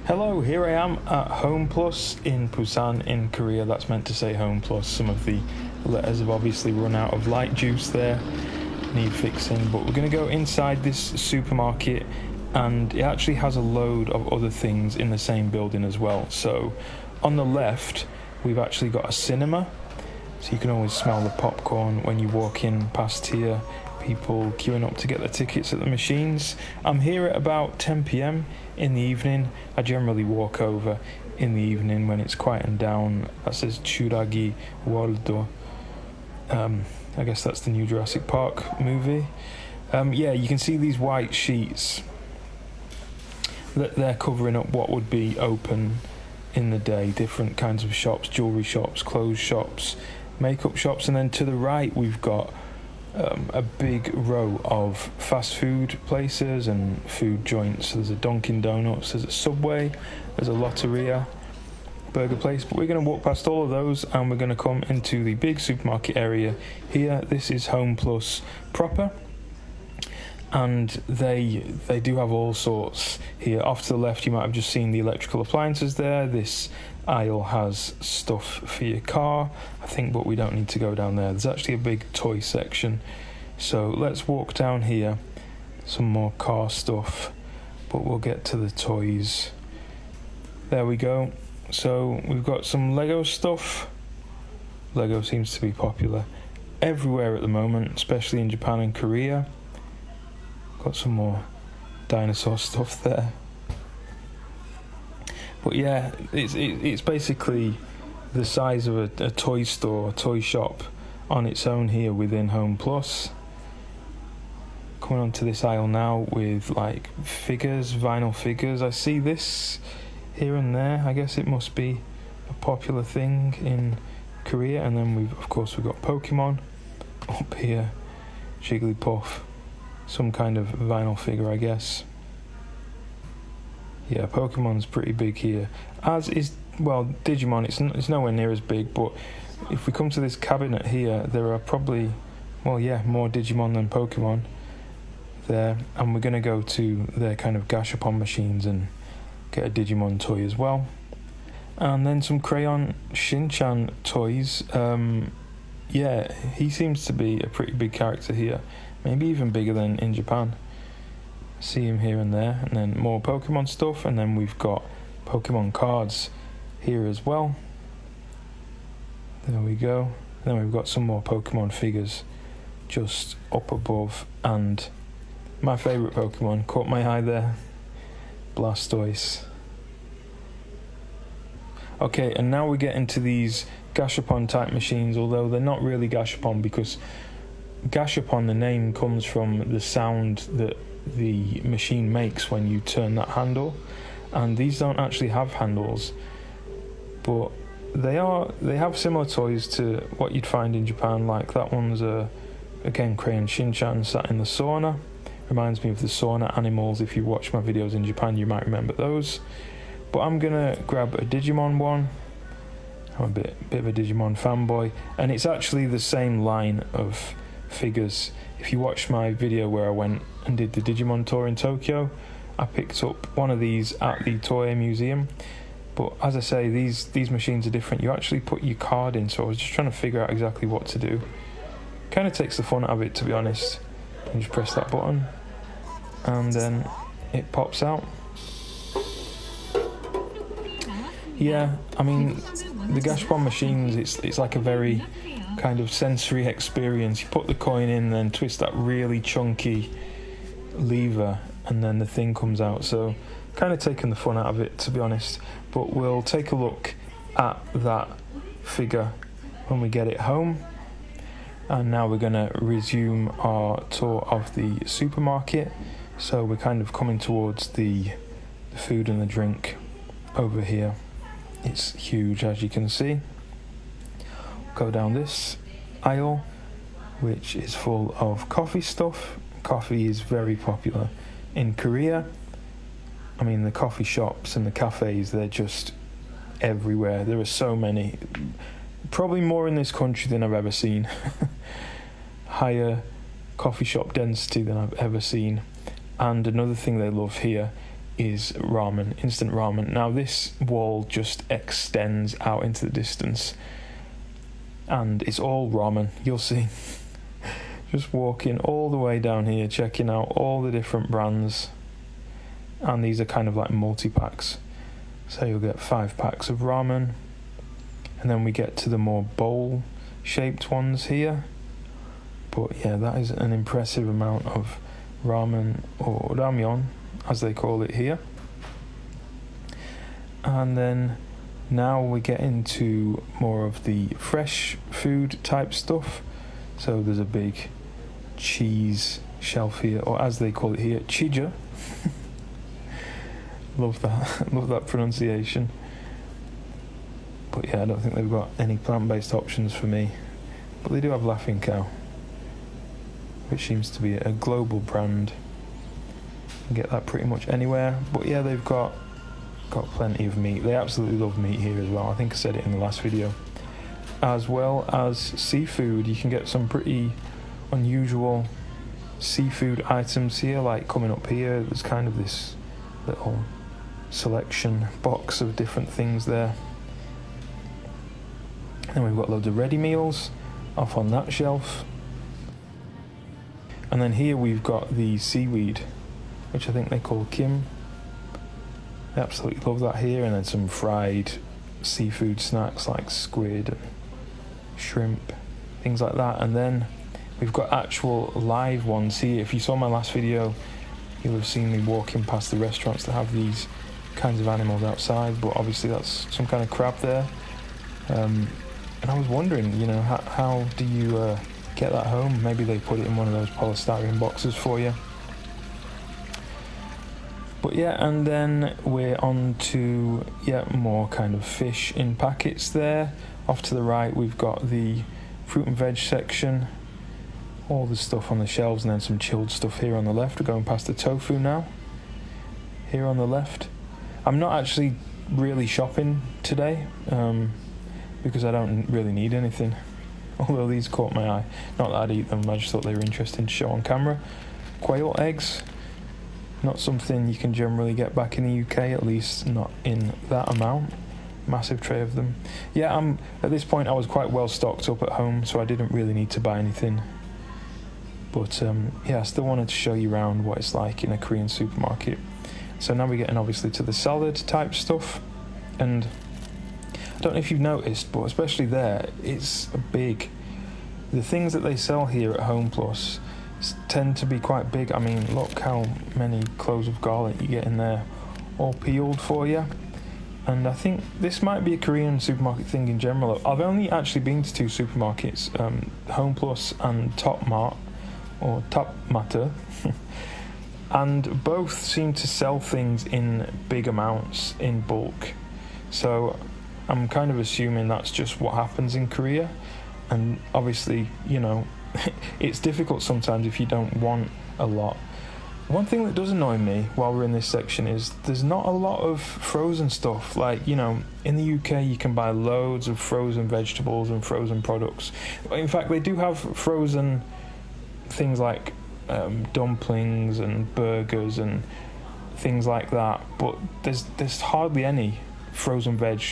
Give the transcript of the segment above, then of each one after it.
Hello, here I am at Homeplus in Busan in Korea. That's meant to say Homeplus. Some of the letters have obviously run out of light juice there, need fixing. But we're going to go inside this supermarket, and it actually has a load of other things in the same building as well. So on the left, we've actually got a cinema, so you can always smell the popcorn when you walk in past here. People queuing up to get their tickets at the machines. I'm here at about 10 p.m. in the evening. I generally walk over in the evening when it's quieting down. That says Churagi World. I guess that's the new Jurassic Park movie. Yeah, you can see these white sheets that they're covering up what would be open in the day. Different kinds of shops, jewelry shops, clothes shops, makeup shops, and then to the right we've got a big row of fast food places and food joints. There's a Dunkin' Donuts, there's a Subway, there's a Lotteria burger place, but we're going to walk past all of those and we're going to come into the big supermarket area here. This is Homeplus proper, and they do have all sorts here. Off to the left you might have just seen the electrical appliances there. This aisle has stuff for your car, I think, but we don't need to go down there. There's actually a big toy section, so let's walk down here. Some more car stuff, but we'll get to the toys. There we go. So we've got some Lego stuff. Lego seems to be popular everywhere at the moment, especially in Japan and Korea. Got some more dinosaur stuff there. But yeah, it's basically the size of a toy store, a toy shop on its own here within Homeplus. Coming onto this aisle now with like figures, vinyl figures. I see this here and there. I guess it must be a popular thing in Korea. And then we've got Pokemon up here, Jigglypuff, some kind of vinyl figure, I guess. Yeah, Pokemon's pretty big here, as is, well, Digimon. It's nowhere near as big, but if we come to this cabinet here, there are probably, more Digimon than Pokemon there. And we're going to go to their kind of gashapon machines and get a Digimon toy as well. And then some Crayon Shin-chan toys. Yeah, he seems to be a pretty big character here, maybe even bigger than in Japan. See him here and there. And then more Pokemon stuff, and then we've got Pokemon cards here as well. There we go. And then we've got some more Pokemon figures just up above, and my favourite Pokemon caught my eye there, Blastoise. Okay, and now we get into these gashapon type machines, although they're not really gashapon, because gashapon, the name, comes from the sound that the machine makes when you turn that handle, and these don't actually have handles, but they have similar toys to what you'd find in Japan. Like that one's again Crayon Shin-chan sat in the sauna. Reminds me of the sauna animals. If you watch my videos in Japan, you might remember those. But I'm gonna grab a Digimon one. I'm a bit of a Digimon fanboy, and it's actually the same line of figures. If you watch my video where I went and did the Digimon tour in Tokyo, I picked up one of these at the Toei Museum. But as I say, these machines are different. You actually put your card in, so I was just trying to figure out exactly what to do. Kind of takes the fun out of it, to be honest. You just press that button and then it pops out. Yeah, I mean, the gashapon machines, it's like a very kind of sensory experience. You put the coin in, then twist that really chunky lever, and then the thing comes out. So kind of taking the fun out of it, to be honest. But we'll take a look at that figure when we get it home. And now we're going to resume our tour of the supermarket. So we're kind of coming towards the food and the drink over here. It's huge, as you can see. Go down this aisle, which is full of coffee stuff. Coffee is very popular in Korea. I mean, the coffee shops and the cafes, they're just everywhere. There are so many. Probably more in this country than I've ever seen. Higher coffee shop density than I've ever seen. And another thing they love here is ramen, instant ramen. Now this wall just extends out into the distance, and it's all ramen. You'll see. Just walking all the way down here, checking out all the different brands, and these are kind of like multi-packs. So you'll get 5 packs of ramen, and then we get to the more bowl-shaped ones here. But yeah, that is an impressive amount of ramen, or ramyeon, as they call it here. And then now we get into more of the fresh food type stuff. So there's a big cheese shelf here, or as they call it here, chija. Love that pronunciation. But yeah, I don't think they've got any plant-based options for me. But they do have Laughing Cow, which seems to be a global brand. You can get that pretty much anywhere. But yeah, they've got plenty of meat. They absolutely love meat here as well. I think I said it in the last video. As well as seafood. You can get some pretty unusual seafood items here, like coming up here, there's kind of this little selection box of different things there. Then we've got loads of ready meals off on that shelf. And then here we've got the seaweed, which I think they call kim. I absolutely love that here. And then some fried seafood snacks like squid and shrimp, things like that. And then we've got actual live ones here. If you saw my last video, you'll have seen me walking past the restaurants that have these kinds of animals outside, but obviously that's some kind of crab there. And I was wondering, you know, how do you get that home? Maybe they put it in one of those polystyrene boxes for you. But yeah, and then we're on to more kind of fish in packets there. Off to the right we've got the fruit and veg section, all the stuff on the shelves, and then some chilled stuff here on the left. We're going past the tofu now, here on the left. I'm not actually really shopping today, because I don't really need anything, although these caught my eye. Not that I'd eat them, I just thought they were interesting to show on camera. Quail eggs, not something you can generally get back in the UK, at least not in that amount. Massive tray of them. Yeah, at this point I was quite well stocked up at home, so I didn't really need to buy anything. But yeah, I still wanted to show you around what it's like in a Korean supermarket. So now we're getting obviously to the salad type stuff, and I don't know if you've noticed, but especially there, it's big. The things that they sell here at Homeplus tend to be quite big. I mean, look how many cloves of garlic you get in there, all peeled for you. And I think this might be a Korean supermarket thing in general. I've only actually been to 2 supermarkets, Homeplus and Top Mart, or Top Matter, and both seem to sell things in big amounts, in bulk. So I'm kind of assuming that's just what happens in Korea. And obviously, you know, it's difficult sometimes if you don't want a lot. One thing that does annoy me while we're in this section is there's not a lot of frozen stuff. Like, you know, in the UK you can buy loads of frozen vegetables and frozen products. In fact, they do have frozen things like dumplings and burgers and things like that, but there's hardly any frozen veg.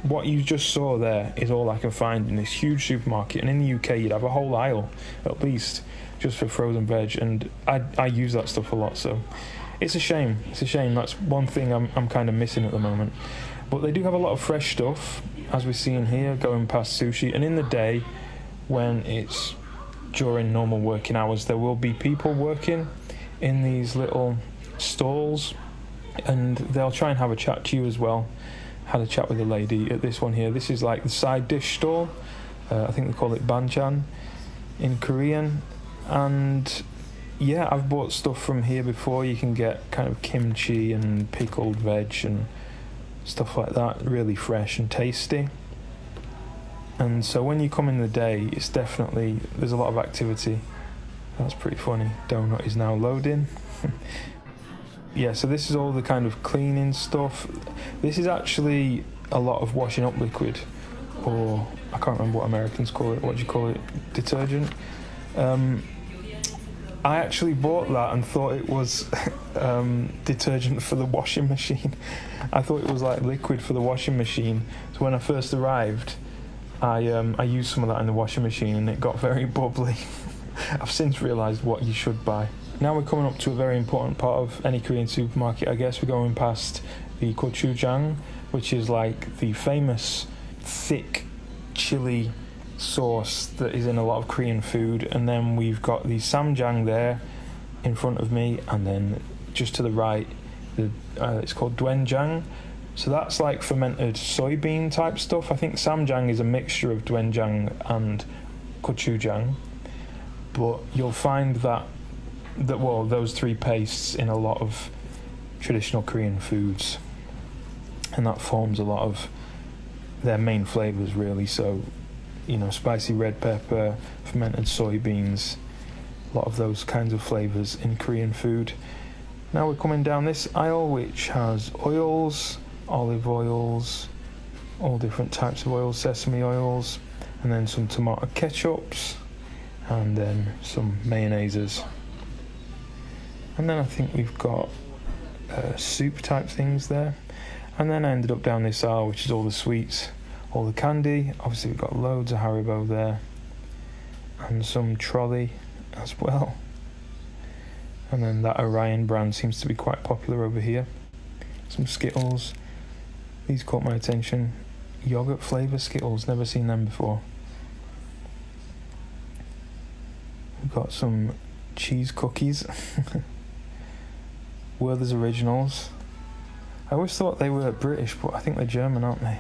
What you just saw there is all I can find in this huge supermarket, and in the UK you'd have a whole aisle at least just for frozen veg, and I use that stuff a lot, so it's a shame. That's one thing I'm kind of missing at the moment. But they do have a lot of fresh stuff, as we're seeing here, going past sushi. And in the day, when it's during normal working hours, there will be people working in these little stalls, and they'll try and have a chat to you as well. Had a chat with a lady at this one here. This is like the side dish stall. I think they call it banchan in Korean. And yeah, I've bought stuff from here before. You can get kind of kimchi and pickled veg and stuff like that, really fresh and tasty. And so when you come in the day, it's definitely, there's a lot of activity. That's pretty funny. Donut is now loading. Yeah, so this is all the kind of cleaning stuff. This is actually a lot of washing up liquid, or I can't remember what Americans call it. What do you call it? Detergent. I actually bought that and thought it was detergent for the washing machine. I thought it was like liquid for the washing machine. So when I first arrived, I used some of that in the washing machine and it got very bubbly. I've since realised what you should buy. Now we're coming up to a very important part of any Korean supermarket, I guess. We're going past the gochujang, which is like the famous thick chili sauce that is in a lot of Korean food, and then we've got the samjang there in front of me, and then just to the right it's called doenjang. So that's like fermented soybean type stuff. I think samjang is a mixture of doenjang and gochujang, but you'll find that those three pastes in a lot of traditional Korean foods, and that forms a lot of their main flavours really. So spicy red pepper, fermented soybeans, a lot of those kinds of flavours in Korean food. Now we're coming down this aisle, which has oils, olive oils, all different types of oils, sesame oils, and then some tomato ketchups, and then some mayonnaises. And then I think we've got soup type things there. And then I ended up down this aisle, which is all the sweets, all the candy. Obviously we've got loads of Haribo there, and some trolley as well. And then that Orion brand seems to be quite popular over here. Some Skittles. These caught my attention. Yogurt flavour Skittles, never seen them before. We've got some cheese cookies. Werther's Originals. I always thought they were British, but I think they're German, aren't they?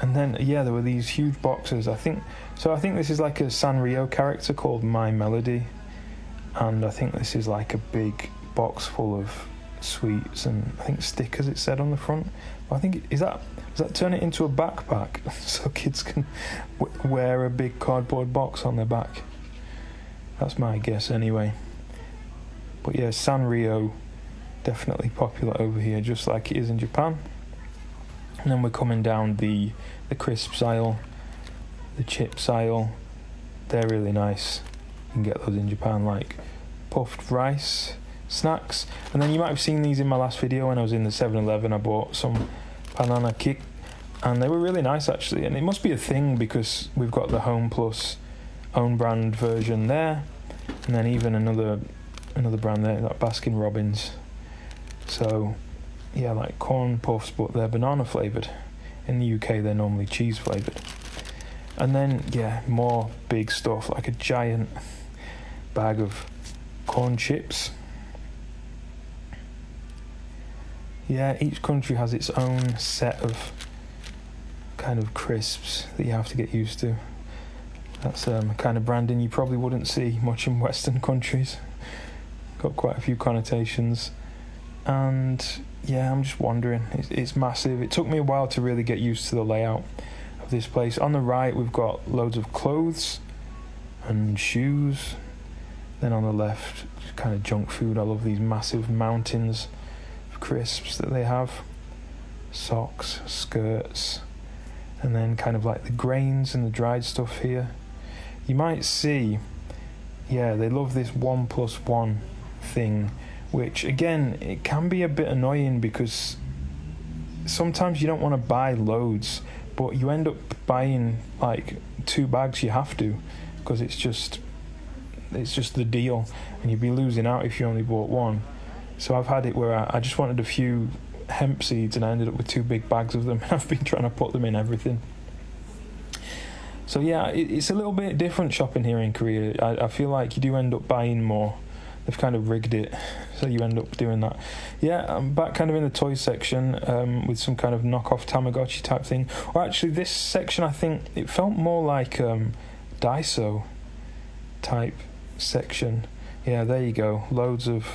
And then, there were these huge boxes. I think this is like a Sanrio character called My Melody. And I think this is like a big box full of sweets and I think stickers, it said on the front. But I think, does that turn it into a backpack so kids can wear a big cardboard box on their back? That's my guess anyway. But yeah, Sanrio, definitely popular over here, just like it is in Japan. And then we're coming down the crisps aisle, the chips aisle. They're really nice. You can get those in Japan, like puffed rice snacks. And then you might have seen these in my last video when I was in the 7-Eleven. I bought some banana kick, and they were really nice actually. And it must be a thing because we've got the Homeplus own brand version there, and then even another brand there, that Baskin Robbins. So yeah, like corn puffs, but they're banana flavoured. In the UK they're normally cheese flavoured. And then more big stuff, like a giant bag of corn chips. Each country has its own set of kind of crisps that you have to get used to. That's kind of branding you probably wouldn't see much in Western countries. Got quite a few connotations. And I'm just wondering, it's massive. It took me a while to really get used to the layout of this place. On the right we've got loads of clothes and shoes. Then on the left, kind of junk food. I love these massive mountains of crisps that they have. Socks, skirts, and then kind of like the grains and the dried stuff here. You might see, they love this 1+1 thing, which again, it can be a bit annoying because sometimes you don't want to buy loads, but you end up buying like 2 bags. You have to, because it's just the deal, and you'd be losing out if you only bought one. So I've had it where I just wanted a few hemp seeds and I ended up with 2 big bags of them. I've been trying to put them in everything. So it's a little bit different shopping here in Korea. I feel like you do end up buying more. They've kind of rigged it so you end up doing that. I'm back kind of in the toy section with some kind of knockoff Tamagotchi type thing. Or actually this section, I think it felt more like Daiso type section. There you go. Loads of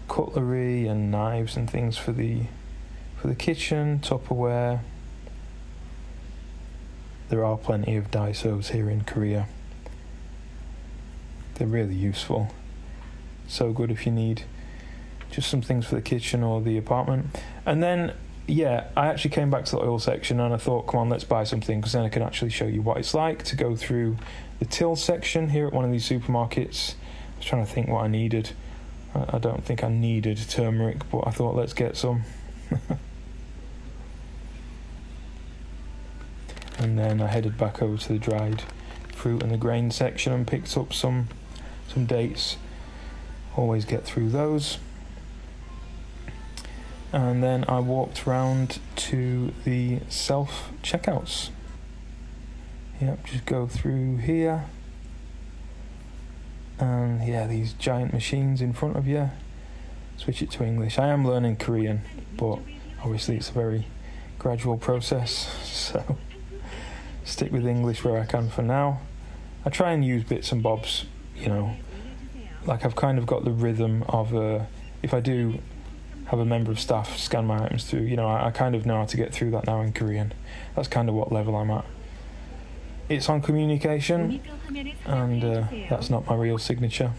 cutlery and knives and things for the kitchen, Tupperware. There are plenty of Daisos here in Korea. They're really useful. So good if you need just some things for the kitchen or the apartment. And then yeah, I actually came back to the oil section and I thought, come on, let's buy something, because then I can actually show you what it's like to go through the till section here at one of these supermarkets. I was trying to think what I needed. I don't think I needed turmeric, but I thought let's get some. And then I headed back over to the dried fruit and the grain section and picked up some dates. Always get through those. And then I walked round to the self-checkouts. Yep, just go through here. And yeah, these giant machines in front of you. Switch it to English. I am learning Korean, but obviously it's a very gradual process, so stick with English where I can for now. I try and use bits and bobs, you know, like I've kind of got the rhythm of if I do have a member of staff scan my items through, you know, I kind of know how to get through that now in Korean. That's kind of what level I'm at. It's on communication, and that's not my real signature.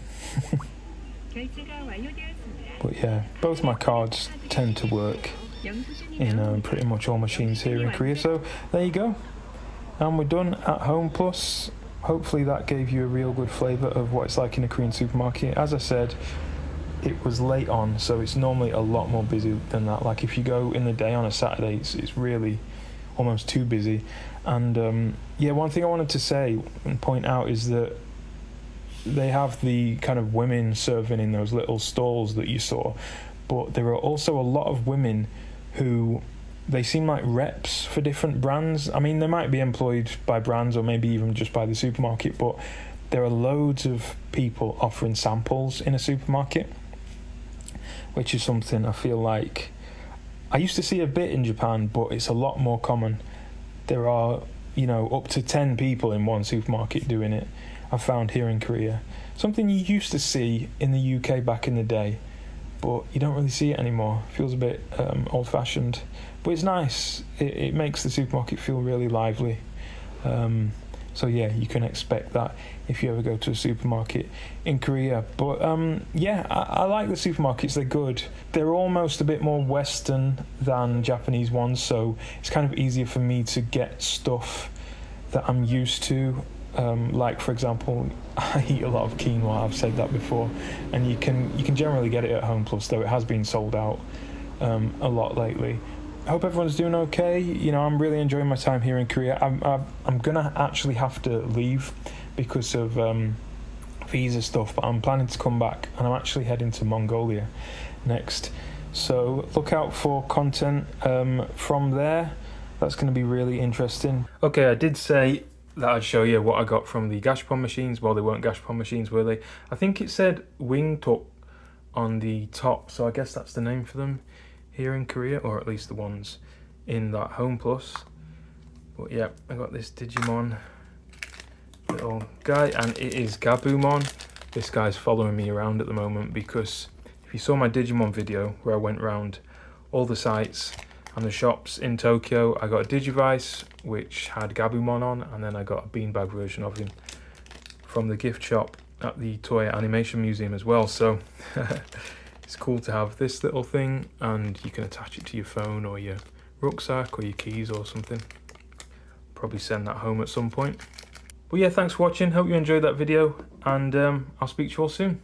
But yeah, both my cards tend to work in pretty much all machines here in Korea. So there you go. And we're done at Homeplus. Hopefully that gave you a real good flavour of what it's like in a Korean supermarket. As I said, it was late on, so it's normally a lot more busy than that. Like if you go in the day on a Saturday, it's really almost too busy. And yeah, one thing I wanted to say and point out is that they have the kind of women serving in those little stalls that you saw, but there are also a lot of women who, they seem like reps for different brands. I mean, they might be employed by brands or maybe even just by the supermarket, but there are loads of people offering samples in a supermarket, which is something I feel like I used to see a bit in Japan, but it's a lot more common. There are, you know, up to 10 people in one supermarket doing it. I found here in Korea. Something you used to see in the UK back in the day, but you don't really see it anymore. It feels a bit old-fashioned, but it's nice. It makes the supermarket feel really lively. So yeah, you can expect that if you ever go to a supermarket in Korea. But yeah, I like the supermarkets. They're good. They're almost a bit more Western than Japanese ones, so it's kind of easier for me to get stuff that I'm used to. Like for example, I eat a lot of quinoa. I've said that before, and you can generally get it at Homeplus, though it has been sold out a lot lately. I hope everyone's doing okay. You know, I'm really enjoying my time here in Korea. I'm gonna actually have to leave because of visa stuff, but I'm planning to come back, and I'm actually heading to Mongolia next. So look out for content from there. That's going to be really interesting. Okay, I did say that I'd show you what I got from the gashpon machines. Well, they weren't gashpon machines, were they? I think it said wingtuk on the top, so I guess that's the name for them here in Korea, or at least the ones in that Homeplus. But yeah, I got this Digimon little guy, and it is Gabumon. This guy's following me around at the moment because if you saw my Digimon video where I went around all the sites and the shops in Tokyo, I got a Digivice which had Gabumon on, and then I got a beanbag version of him from the gift shop at the Toy Animation Museum as well. So it's cool to have this little thing, and you can attach it to your phone or your rucksack or your keys or something. Probably send that home at some point. But yeah, thanks for watching. Hope you enjoyed that video, and I'll speak to you all soon.